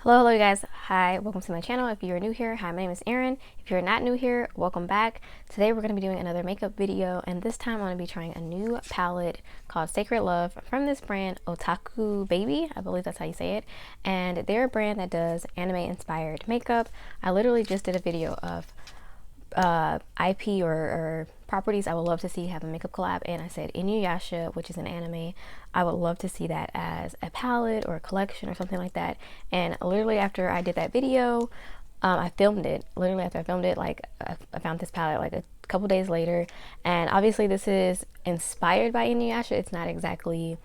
Hello you guys. Hi, welcome to my channel. If you're new here, hi, my name is Erin. If you're not new here, welcome back. Today we're going to be doing another makeup video, and this time I'm going to be trying a new palette called Sacred Love from this brand Otaku Baby. I believe that's how you say it. And they're a brand that does anime inspired makeup. I literally just did a video of IP or properties I would love to see have a makeup collab, and I said Inuyasha, which is an anime, I would love to see that as a palette or a collection or something like that. And literally after I did that video, I filmed it. Literally after I filmed it, like I found this palette like a couple days later, and obviously this is inspired by Inuyasha. It's not exactly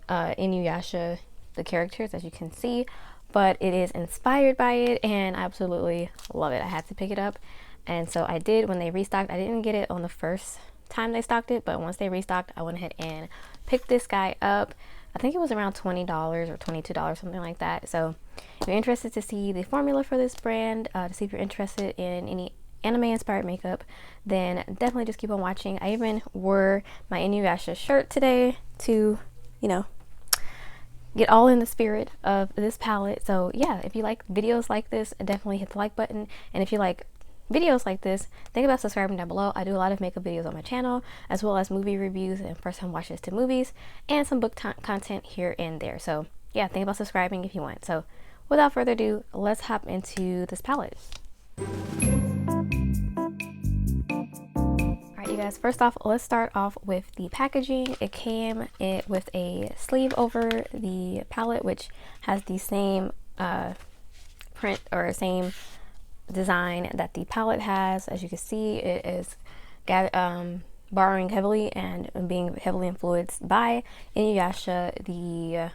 Inuyasha the characters, as you can see, but it is inspired by it, and I absolutely love it. I had to pick it up. And so I did when they restocked. I didn't get it on the first time they stocked it, but once they restocked, I went ahead and picked this guy up. I think it was around $20 or $22, something like that. So if you're interested to see the formula for this brand, to see if you're interested in any anime inspired makeup, then definitely just keep on watching. I even wore my Inuyasha shirt today to, you know, get all in the spirit of this palette. So yeah, if you like videos like this, definitely hit the like button. And if you like videos like this, think about subscribing down below. I do a lot of makeup videos on my channel, as well as movie reviews and first time watches to movies, and some book content here and there. So yeah, think about subscribing if you want. So without further ado, let's hop into this palette. Alright you guys, first off, let's start off with the packaging. It came with a sleeve over the palette, which has the same print or same design that the palette has. As you can see, it is borrowing heavily and being heavily influenced by Inuyasha, the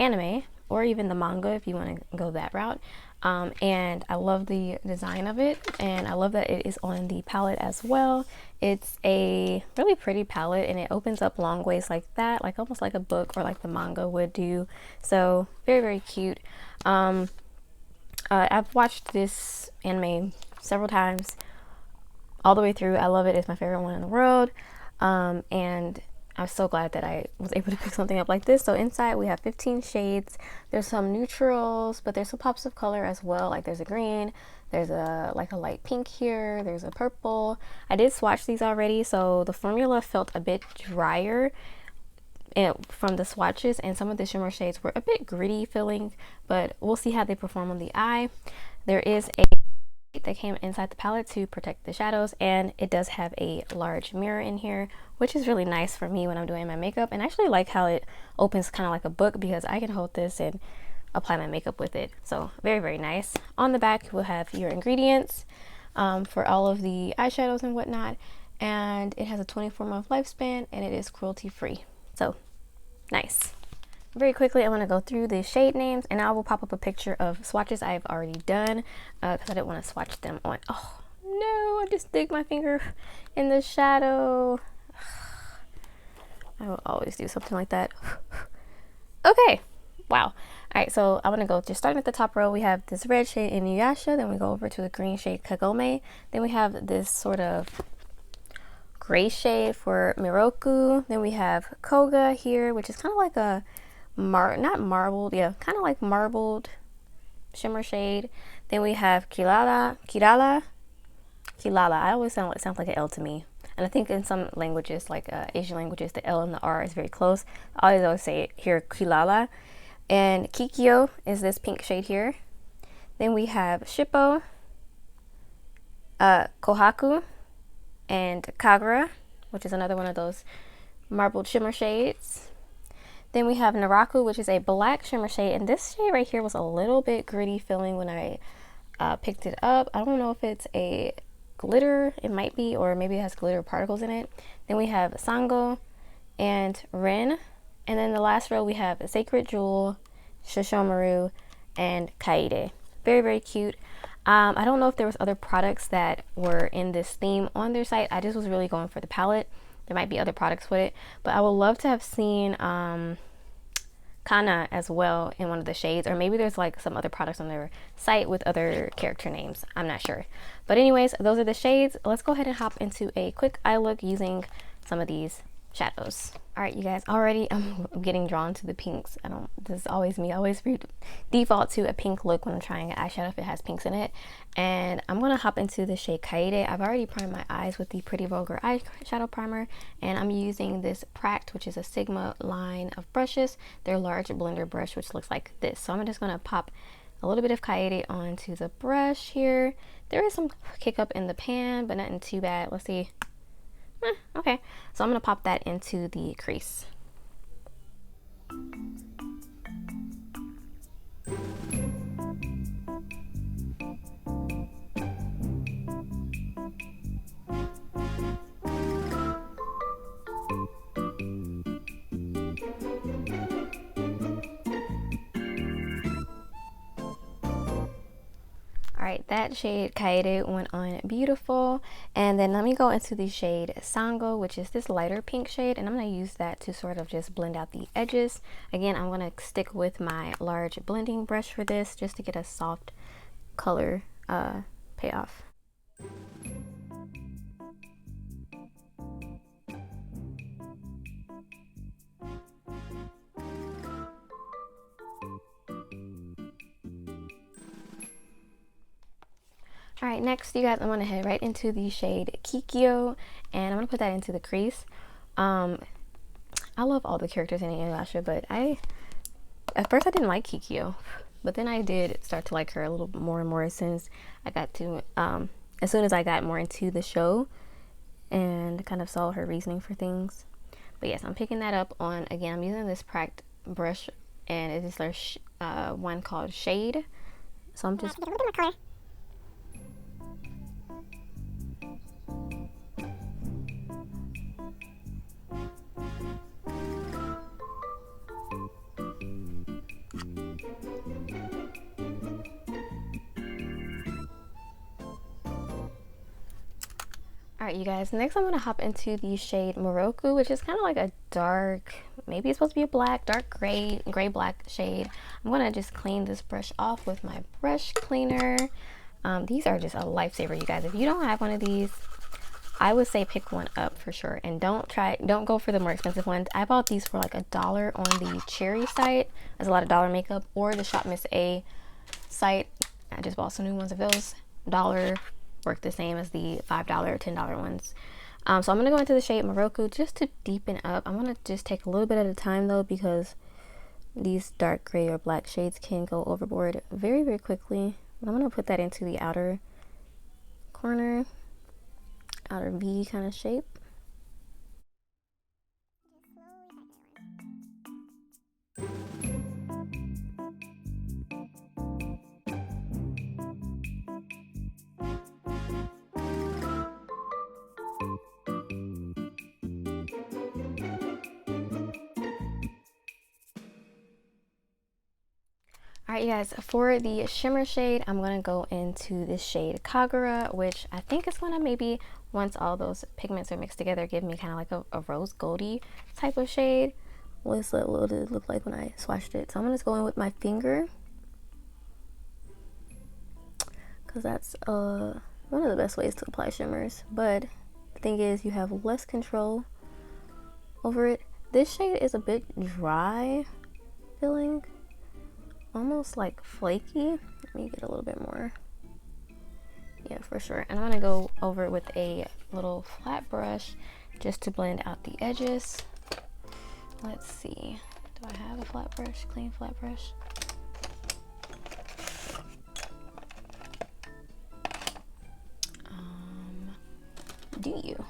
anime, or even the manga if you want to go that route. And I love the design of it, and I love that it is on the palette as well. It's a really pretty palette, and it opens up long ways like that, like almost like a book or like the manga would do. So very, very cute. I've watched this anime several times all the way through. I love it. It's my favorite one in the world. And I'm so glad that I was able to pick something up like this. So inside we have 15 shades. There's some neutrals, but there's some pops of color as well. Like there's a green, there's a light pink here, there's a purple. I did swatch these already, so the formula felt a bit drier from the swatches, and some of the shimmer shades were a bit gritty feeling, but we'll see how they perform on the eye. There is a that came inside the palette to protect the shadows, and it does have a large mirror in here, which is really nice for me when I'm doing my makeup. And I actually like how it opens kind of like a book, because I can hold this and apply my makeup with it. So very, very nice. On the back we'll have your ingredients for all of the eyeshadows and whatnot, and it has a 24-month lifespan, and it is cruelty free. So nice. Very quickly, I want to go through the shade names, and I will pop up a picture of swatches I've already done, because I didn't want to swatch them on. Oh no, I just digged my finger in the shadow. I will always do something like that. Okay, wow. Alright, so I'm going to go just starting at the top row. We have this red shade Inuyasha, then we go over to the green shade Kagome, then we have this sort of gray shade for Miroku, then we have Koga here, which is kind of like a not marbled, yeah, kind of like marbled shimmer shade. Then we have Kilala. I always sounds like an L to me, and I think in some languages, like Asian languages, the L and the R is very close. I always say here Kilala. And Kikyo is this pink shade here. Then we have Shippo, Kohaku, and Kagura, which is another one of those marbled shimmer shades. Then we have Naraku, which is a black shimmer shade, and this shade right here was a little bit gritty feeling when I picked it up. I don't know if it's a glitter, it might be, or maybe it has glitter particles in it. Then we have Sango and Rin, and then the last row we have Sacred Jewel, Shishomaru, and Kaede. Very, very cute. I don't know if there was other products that were in this theme on their site. I just was really going for the palette. There might be other products with it, but I would love to have seen Kana as well in one of the shades, or maybe there's like some other products on their site with other character names. I'm not sure. But anyways, those are the shades. Let's go ahead and hop into a quick eye look using some of these shadows. All right, you guys, already I'm getting drawn to the pinks. This is always me. I always default to a pink look when I'm trying an eyeshadow if it has pinks in it. And I'm going to hop into the shade Kaede. I've already primed my eyes with the Pretty Vulgar eyeshadow primer. And I'm using this Pract, which is a Sigma line of brushes. Their large blender brush, which looks like this. So I'm just going to pop a little bit of Kaede onto the brush here. There is some kick up in the pan, but nothing too bad. Let's see. Okay, so I'm going to pop that into the crease. Alright, that shade Kaede went on beautiful. And then let me go into the shade Sango, which is this lighter pink shade. And I'm going to use that to sort of just blend out the edges. Again, I'm going to stick with my large blending brush for this, just to get a soft color payoff. Alright, next you guys, I'm going to head right into the shade Kikyo, and I'm going to put that into the crease. I love all the characters in Inuyasha, but at first I didn't like Kikyo, but then I did start to like her a little more and more as soon as I got more into the show and kind of saw her reasoning for things. But yes, I'm picking that up on, again, I'm using this Pract brush, and it is their one called Shade. So I'm just... Alright, you guys, next I'm going to hop into the shade Moroku, which is kind of like a dark, maybe it's supposed to be a black, dark gray black shade. I'm going to just clean this brush off with my brush cleaner. These are just a lifesaver, you guys. If you don't have one of these, I would say pick one up for sure, and don't go for the more expensive ones. I bought these for like $1 on the Cherry site. There's a lot of dollar makeup, or the Shop Miss A site. I just bought some new ones of those. $1 work the same as the $5 or $10 ones. So I'm going to go into the shade Moroku just to deepen up. I'm going to just take a little bit at a time though, because these dark gray or black shades can go overboard very, very quickly. I'm going to put that into the outer corner, outer V kind of shape. Alright, you guys, for the shimmer shade, I'm going to go into this shade Kagura, which I think is going to maybe, once all those pigments are mixed together, give me kind of like a rose goldy type of shade. What did it look like when I swatched it? So I'm going to just go in with my finger, because that's one of the best ways to apply shimmers. But the thing is, you have less control over it. This shade is a bit dry feeling. Almost like flaky. Let me get a little bit more. Yeah, for sure. And I'm gonna go over it with a little flat brush just to blend out the edges. Let's see. Do I have a flat brush? Clean flat brush? Do you?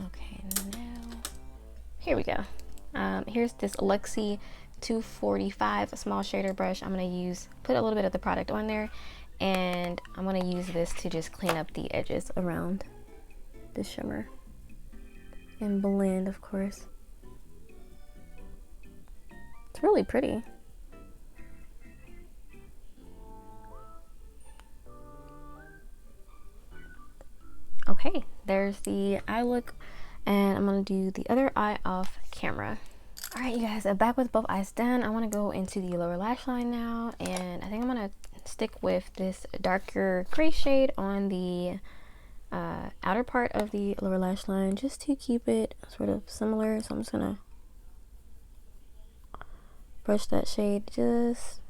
Okay, now here we go. Here's this Luxie 245 small shader brush. I'm going to put a little bit of the product on there, and I'm going to use this to just clean up the edges around the shimmer and blend, of course. It's really pretty. Okay, there's the eye look. And I'm going to do the other eye off camera. Alright, you guys, back with both eyes done. I want to go into the lower lash line now. And I think I'm going to stick with this darker gray shade on the outer part of the lower lash line just to keep it sort of similar. So I'm just gonna brush that shade just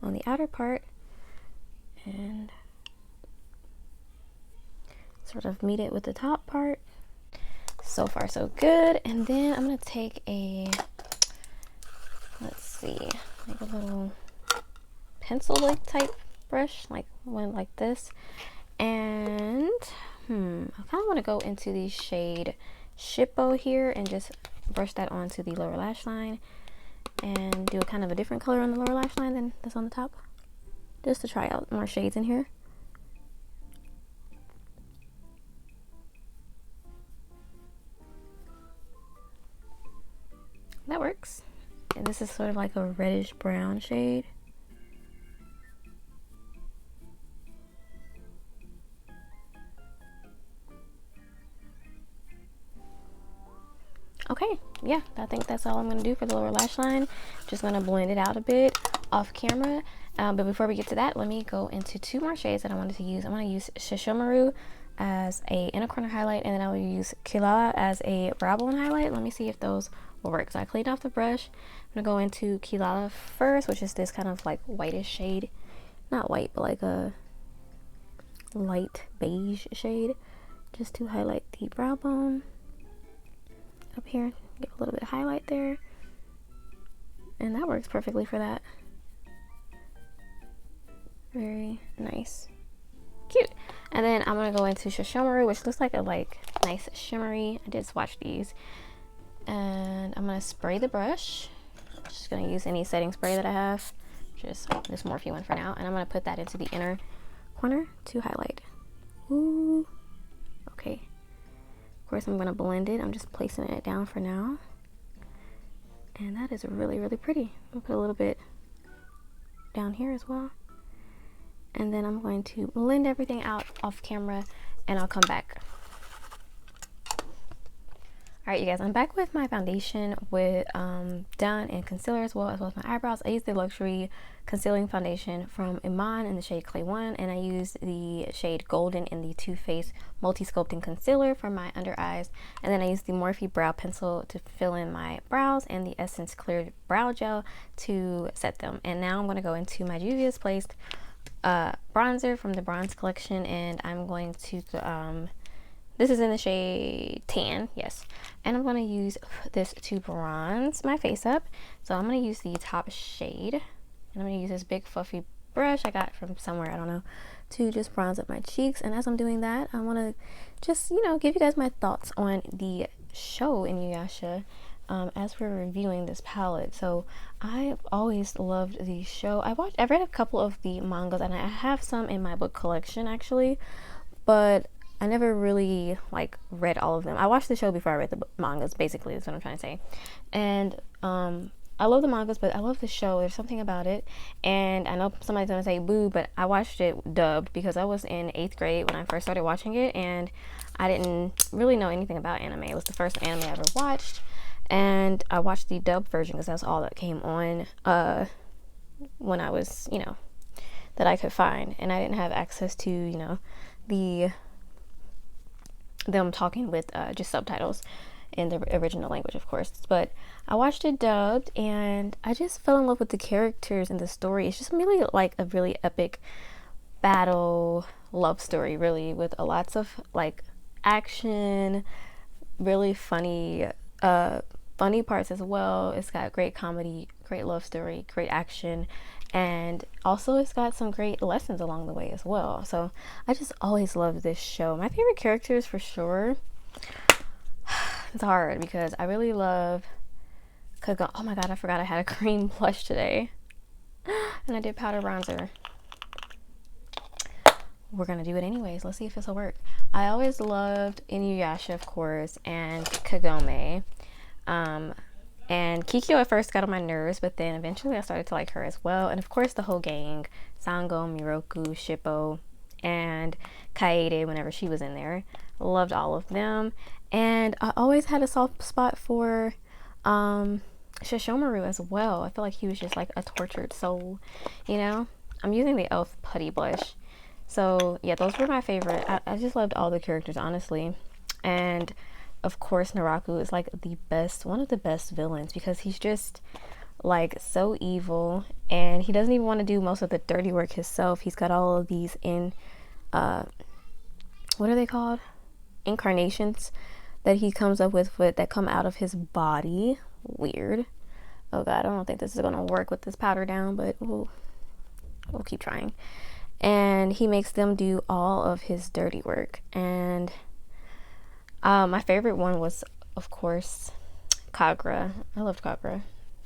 on the outer part and sort of meet it with the top part. So far so good. And then I'm gonna take a, let's see, like a little pencil like type brush, like one like this, and I kind of want to go into the shade Shippo here and just brush that onto the lower lash line and do a kind of a different color on the lower lash line than this on the top, just to try out more shades in here. That works. And this is sort of like a reddish brown shade. Okay, yeah, I think that's all I'm going to do for the lower lash line. Just going to blend it out a bit off camera. But before we get to that, let me go into two more shades that I wanted to use. I want to use Shishomaru as a inner corner highlight, and then I will use Kilala as a brow bone highlight. Let me see if those will work. So I cleaned off the brush. I'm going to go into Kilala first, which is this kind of like whitish shade. Not white, but like a light beige shade, just to highlight the brow bone up here. Give a little bit of highlight there, and that works perfectly for that. Very nice, cute. And then I'm gonna go into Shishomaru, which looks like a nice shimmery. I did swatch these, and I'm gonna spray the brush. Just gonna use any setting spray that I have, just this Morphe one for now, and I'm gonna put that into the inner corner to highlight. Ooh, okay. Of course, I'm gonna blend it. I'm just placing it down for now, and that is really, really pretty. I'll put a little bit down here as well, and then I'm going to blend everything out off camera, and I'll come back. All right, you guys, I'm back with my foundation with done and concealer as well as my eyebrows. I used the Luxury Concealing Foundation from Iman in the shade Clay 1, and I used the shade Golden in the Too Faced Multi-Sculpting Concealer for my under eyes. And then I used the Morphe Brow Pencil to fill in my brows and the Essence Clear Brow Gel to set them. And now I'm going to go into my Juvia's Place bronzer from the Bronze Collection, and I'm going to this is in the shade Tan, yes. And I'm going to use this to bronze my face up. So I'm going to use the top shade. And I'm going to use this big fluffy brush I got from somewhere, I don't know, to just bronze up my cheeks. And as I'm doing that, I want to just, you know, give you guys my thoughts on the show Inuyasha as we're reviewing this palette. So I've always loved the show. I've read a couple of the mangas, and I have some in my book collection actually, but I never really read all of them. I watched the show before I read the mangas, basically, is what I'm trying to say. And I love the mangas, but I love the show. There's something about it. And I know somebody's gonna say boo, but I watched it dubbed because I was in 8th grade when I first started watching it, and I didn't really know anything about anime. It was the first anime I ever watched, and I watched the dubbed version because that's all that came on when I was, you know, that I could find, and I didn't have access to, you know, them talking with just subtitles in the original language, of course. But I watched it dubbed, and I just fell in love with the characters and the story. It's just really like a really epic battle love story, really, with lots of action, really funny parts as well. It's got great comedy, great love story, great action, and also it's got some great lessons along the way as well. So I just always loved this show. My favorite characters for sure, it's hard because I really love Kagome. Oh my god, I forgot I had a cream blush today, and I did powder bronzer. We're gonna do it anyways. Let's see if this will work. I always loved Inuyasha, of course, and Kagome. And Kikyo at first got on my nerves, but then eventually I started to like her as well. And of course the whole gang, Sango, Miroku, Shippo, and Kaede whenever she was in there. Loved all of them. And I always had a soft spot for Shishomaru as well. I feel like he was just like a tortured soul, you know? I'm using the e.l.f. Putty Blush So yeah, those were my favorite. I just loved all the characters, honestly. And of course, Naraku is like the best, one of the best villains, because he's just like so evil, and he doesn't even want to do most of the dirty work himself. He's got all of these what are they called? Incarnations that he comes up with that come out of his body. Weird. Oh god, I don't think this is gonna work with this powder down, but we'll keep trying. And he makes them do all of his dirty work. And my favorite one was, of course, Kagra. I loved Kagra,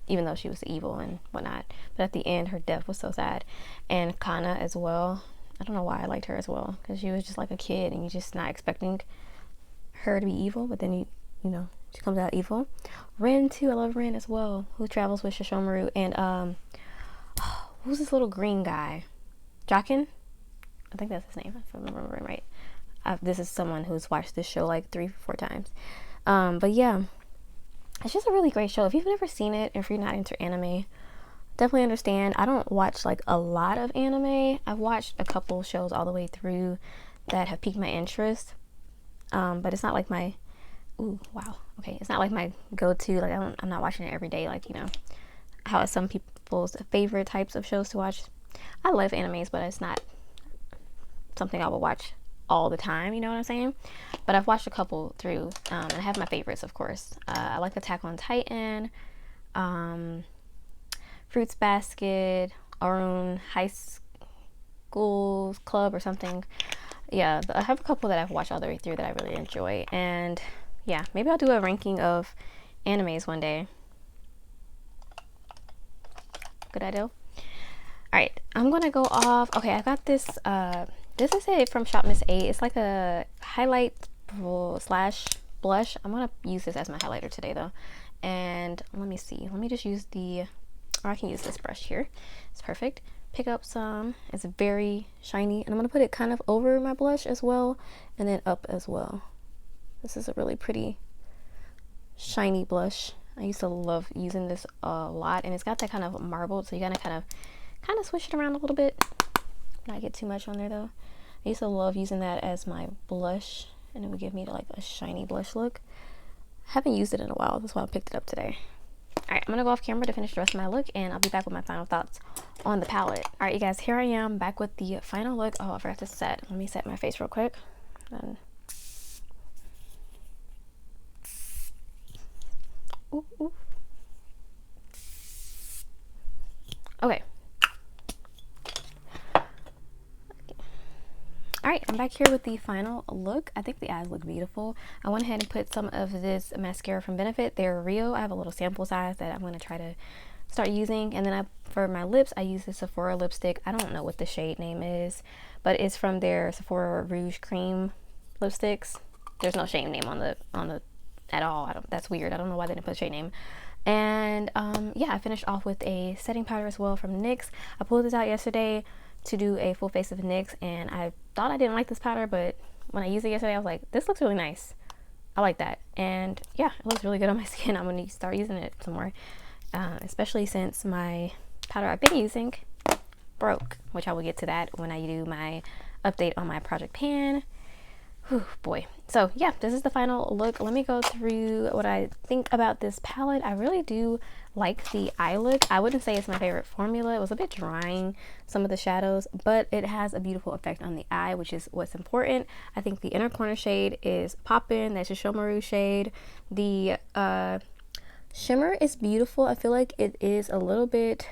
even though she was evil and whatnot. But at the end, her death was so sad. And Kana as well. I don't know why I liked her as well, because she was just like a kid, and you're just not expecting her to be evil, but then you know, she comes out evil. Rin too, I love Rin as well, who travels with Shishomaru. And who's this little green guy? Jakin? I think that's his name, if I remember right. This is someone who's watched this show like 3-4 times. But yeah, it's just a really great show. If you've never seen it, if you're not into anime, definitely understand. I don't watch like a lot of anime. I've watched a couple shows all the way through that have piqued my interest. But it's not like my, it's not like my go-to. Like I'm not watching it every day. Like, you know, how some people's favorite types of shows to watch. I love animes, but it's not something I will watch all the time, you know what I'm saying? But I've watched a couple through, and I have my favorites, of course. I like Attack on Titan, Fruits Basket, Arun High School Club or something. Yeah, I have a couple that I've watched all the way through that I really enjoy. And yeah, maybe I'll do a ranking of animes one day. Good idea. Alright, I'm gonna go off. Okay, I got this, this is it from Shop Miss 8. It's like a highlight slash blush. I'm gonna use this as my highlighter today though. And let me see, let me just use or I can use this brush here. It's perfect. Pick up some. It's very shiny, and I'm gonna put it kind of over my blush as well, and then up as well. This is a really pretty shiny blush. I used to love using this a lot, and it's got that kind of marbled, so you gotta kind of switch it around a little bit. Not get too much on there though. I used to love using that as my blush, and it would give me like a shiny blush look. I haven't used it in a while. That's why I picked it up today. Alright, I'm gonna go off camera to finish the rest of my look, and I'll be back with my final thoughts on the palette. Alright, you guys, here I am back with the final look. Oh, I forgot to set. Let me set my face real quick. Ooh. Okay. Alright, I'm back here with the final look. I think the eyes look beautiful. I went ahead and put some of this mascara from Benefit. They're Rio. I have a little sample size that I'm going to try to start using. And then for my lips, I use the Sephora lipstick. I don't know what the shade name is, but it's from their Sephora Rouge Cream lipsticks. There's no shade name on the at all. That's weird. I don't know why they didn't put a shade name. And yeah, I finished off with a setting powder as well from NYX. I pulled this out yesterday to do a full face of NYX, and I thought I didn't like this powder, but when I used it yesterday, I was like, this looks really nice. I like that. And yeah, it looks really good on my skin. I'm going to start using it some more, especially since my powder I've been using broke, which I will get to that when I do my update on my project pan. Whew, boy. So yeah, this is the final look. Let me go through what I think about this palette. I really do like the eye look. I wouldn't say it's my favorite formula. It was a bit drying, some of the shadows, but it has a beautiful effect on the eye, which is what's important. I think the inner corner shade is poppin'. That's a Shishomaru shade. The shimmer is beautiful. I feel like it is a little bit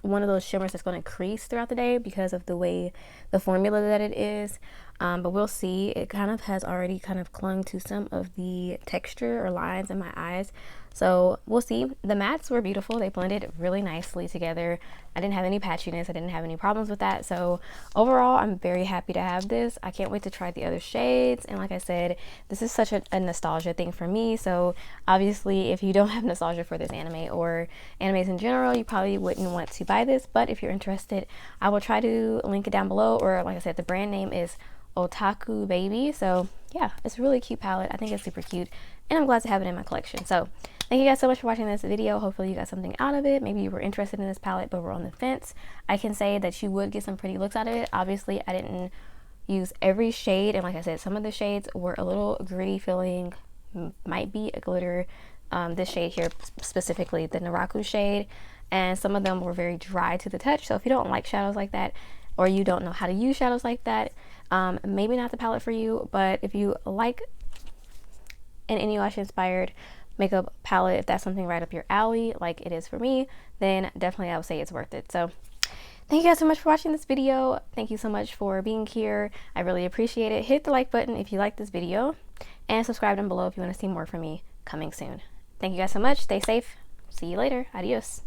one of those shimmers that's going to crease throughout the day because of the way the formula that it is. But we'll see. It kind of has already kind of clung to some of the texture or lines in my eyes. So we'll see. The mattes were beautiful. They blended really nicely together. I didn't have any patchiness. I didn't have any problems with that. So overall, I'm very happy to have this. I can't wait to try the other shades. And like I said, this is such a nostalgia thing for me. So obviously, if you don't have nostalgia for this anime or animes in general, you probably wouldn't want to buy this. But if you're interested, I will try to link it down below. Or like I said, the brand name is Otaku Baby. So yeah, it's a really cute palette. I think it's super cute. and I'm glad to have it in my collection. So thank you guys so much for watching this video. Hopefully you got something out of it. Maybe you were interested in this palette but were on the fence. I can say that you would get some pretty looks out of it. Obviously I didn't use every shade, and like I said, some of the shades were a little gritty feeling, might be a glitter. This shade here, specifically the Naraku shade, and some of them were very dry to the touch. So if you don't like shadows like that, or you don't know how to use shadows like that, maybe not the palette for you. But if you like an Inuyasha inspired makeup palette, if that's something right up your alley like it is for me, then definitely I would say it's worth it. So thank you guys so much for watching this video. Thank you so much for being here. I really appreciate it. Hit the like button if you like this video, and subscribe down below if you want to see more from me coming soon. Thank you guys so much. Stay safe. See you later. Adios.